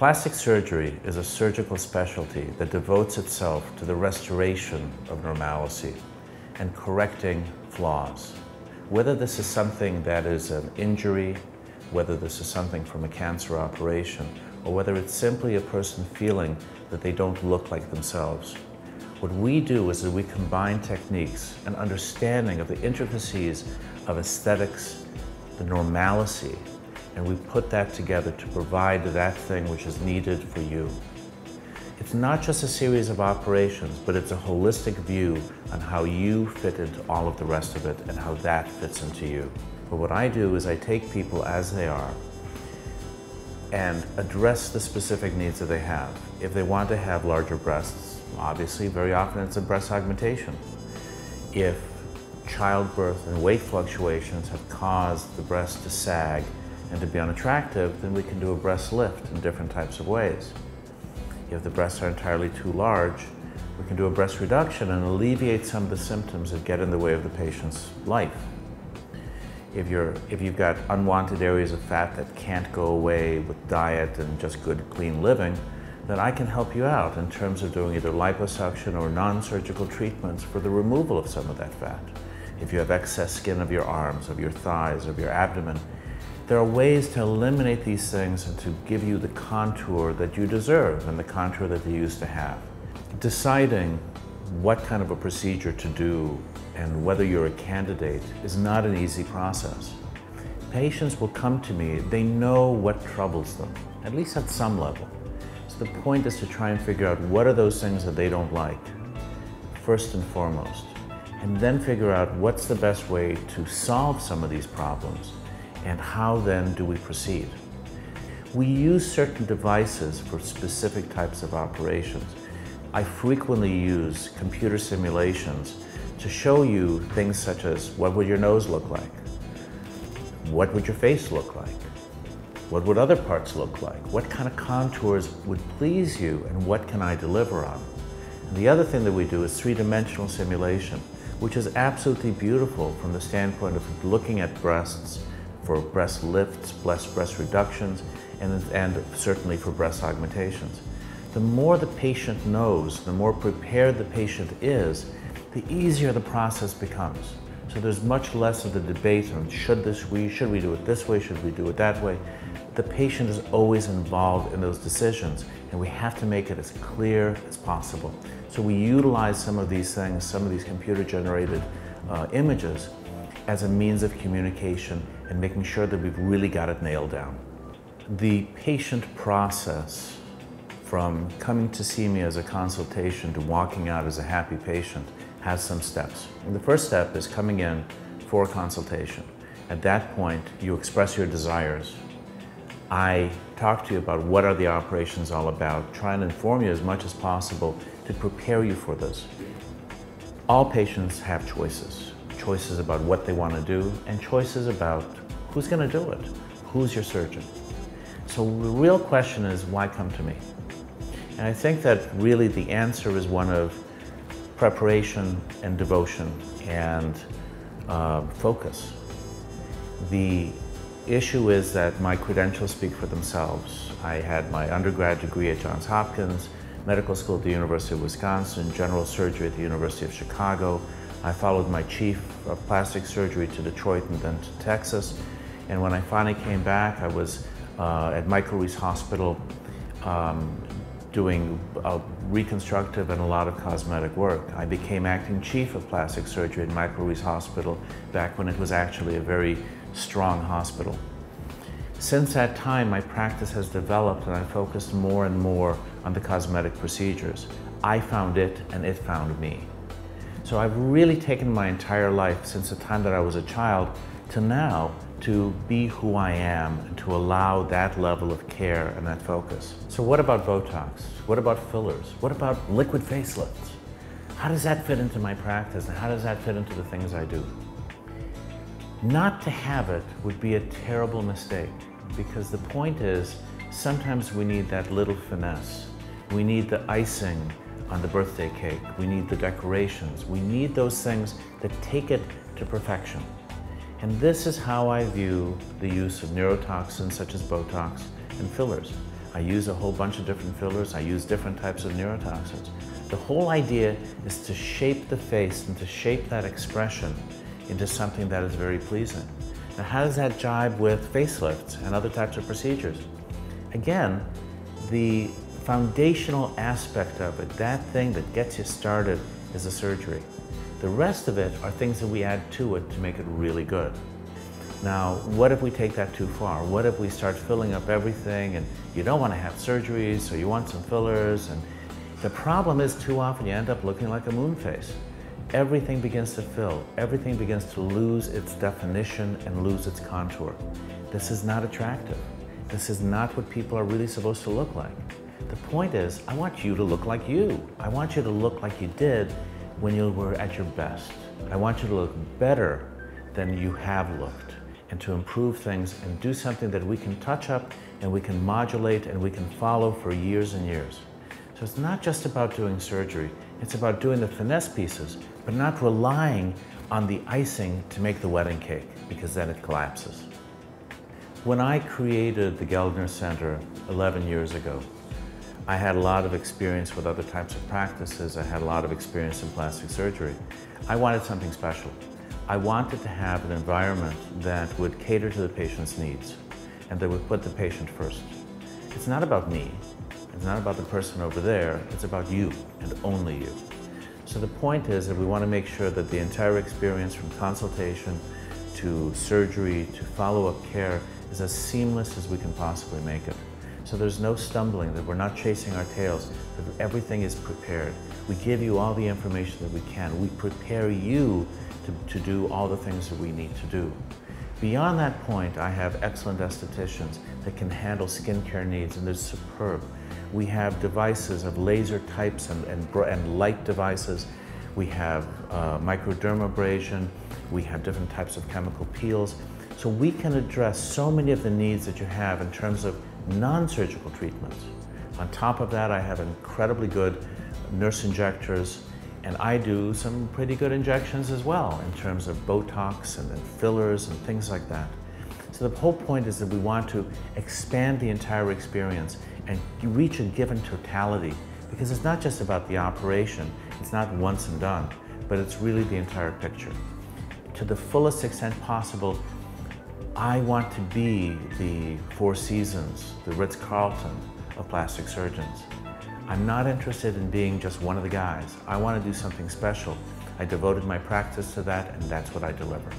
Plastic surgery is a surgical specialty that devotes itself to the restoration of normalcy and correcting flaws. Whether this is something that is an injury, whether this is something from a cancer operation, or whether it's simply a person feeling that they don't look like themselves. What we do is that we combine techniques and understanding of the intricacies of aesthetics, the normalcy, and we put that together to provide that thing which is needed for you. It's not just a series of operations, but it's a holistic view on how you fit into all of the rest of it and how that fits into you. But what I do is I take people as they are and address the specific needs that they have. If they want to have larger breasts, obviously very often it's a breast augmentation. If childbirth and weight fluctuations have caused the breast to sag and to be unattractive, then we can do a breast lift in different types of ways. If the breasts are entirely too large, we can do a breast reduction and alleviate some of the symptoms that get in the way of the patient's life. If you've got unwanted areas of fat that can't go away with diet and just good, clean living, then I can help you out in terms of doing either liposuction or non-surgical treatments for the removal of some of that fat. If you have excess skin of your arms, of your thighs, of your abdomen, there are ways to eliminate these things and to give you the contour that you deserve and the contour that you used to have. Deciding what kind of a procedure to do and whether you're a candidate is not an easy process. Patients will come to me, they know what troubles them, at least at some level. So the point is to try and figure out what are those things that they don't like, first and foremost, and then figure out what's the best way to solve some of these problems. And how then do we proceed? We use certain devices for specific types of operations. I frequently use computer simulations to show you things such as what would your nose look like? What would your face look like? What would other parts look like? What kind of contours would please you and what can I deliver on? And the other thing that we do is three-dimensional simulation, which is absolutely beautiful from the standpoint of looking at breasts, for breast lifts, breast reductions, and certainly for breast augmentations. The more the patient knows, the more prepared the patient is, the easier the process becomes. So there's much less of the debate on should we do it this way, should we do it that way. The patient is always involved in those decisions, and we have to make it as clear as possible. So we utilize some of these things, some of these computer-generated images, as a means of communication and making sure that we've really got it nailed down. The patient process, from coming to see me as a consultation to walking out as a happy patient, has some steps. And the first step is coming in for a consultation. At that point, you express your desires. I talk to you about what are the operations all about, try and inform you as much as possible to prepare you for this. All patients have choices. Choices about what they want to do, and choices about who's going to do it, who's your surgeon. So the real question is, why come to me? And I think that really the answer is one of preparation and devotion and focus. The issue is that my credentials speak for themselves. I had my undergrad degree at Johns Hopkins, medical school at the University of Wisconsin, general surgery at the University of Chicago. I followed my chief of plastic surgery to Detroit and then to Texas. And when I finally came back, I was at Michael Reese Hospital doing reconstructive and a lot of cosmetic work. I became acting chief of plastic surgery at Michael Reese Hospital back when it was actually a very strong hospital. Since that time, my practice has developed and I focused more and more on the cosmetic procedures. I found it and it found me. So I've really taken my entire life since the time that I was a child to now to be who I am and to allow that level of care and that focus. So what about Botox? What about fillers? What about liquid facelifts? How does that fit into my practice and how does that fit into the things I do? Not to have it would be a terrible mistake, because the point is sometimes we need that little finesse. We need the icing on the birthday cake. We need the decorations. We need those things that take it to perfection. And this is how I view the use of neurotoxins such as Botox and fillers. I use a whole bunch of different fillers. I use different types of neurotoxins. The whole idea is to shape the face and to shape that expression into something that is very pleasing. Now, how does that jibe with facelifts and other types of procedures? Again, the foundational aspect of it, that thing that gets you started, is the surgery. The rest of it are things that we add to it to make it really good. Now, what if we take that too far? What if we start filling up everything and you don't want to have surgeries, so you want some fillers? And the problem is, too often you end up looking like a moon face. Everything begins to fill. Everything begins to lose its definition and lose its contour. This is not attractive. This is not what people are really supposed to look like. The point is, I want you to look like you. I want you to look like you did when you were at your best. I want you to look better than you have looked, and to improve things and do something that we can touch up and we can modulate and we can follow for years and years. So it's not just about doing surgery, it's about doing the finesse pieces, but not relying on the icing to make the wedding cake, because then it collapses. When I created the Gellner Center 11 years ago, I had a lot of experience with other types of practices. I had a lot of experience in plastic surgery. I wanted something special. I wanted to have an environment that would cater to the patient's needs and that would put the patient first. It's not about me. It's not about the person over there. It's about you and only you. So the point is that we want to make sure that the entire experience, from consultation to surgery to follow-up care, is as seamless as we can possibly make it. So there's no stumbling, that we're not chasing our tails, that everything is prepared. We give you all the information that we can. We prepare you to do all the things that we need to do. Beyond that point, I have excellent estheticians that can handle skincare needs, and they're superb. We have devices of laser types and light devices. We have microdermabrasion. We have different types of chemical peels. So we can address so many of the needs that you have in terms of non-surgical treatments. On top of that, I have incredibly good nurse injectors, and I do some pretty good injections as well in terms of Botox and fillers and things like that. So the whole point is that we want to expand the entire experience and reach a given totality, because it's not just about the operation, it's not once and done, but it's really the entire picture. To the fullest extent possible, I want to be the Four Seasons, the Ritz-Carlton of plastic surgeons. I'm not interested in being just one of the guys. I want to do something special. I devoted my practice to that, and that's what I deliver.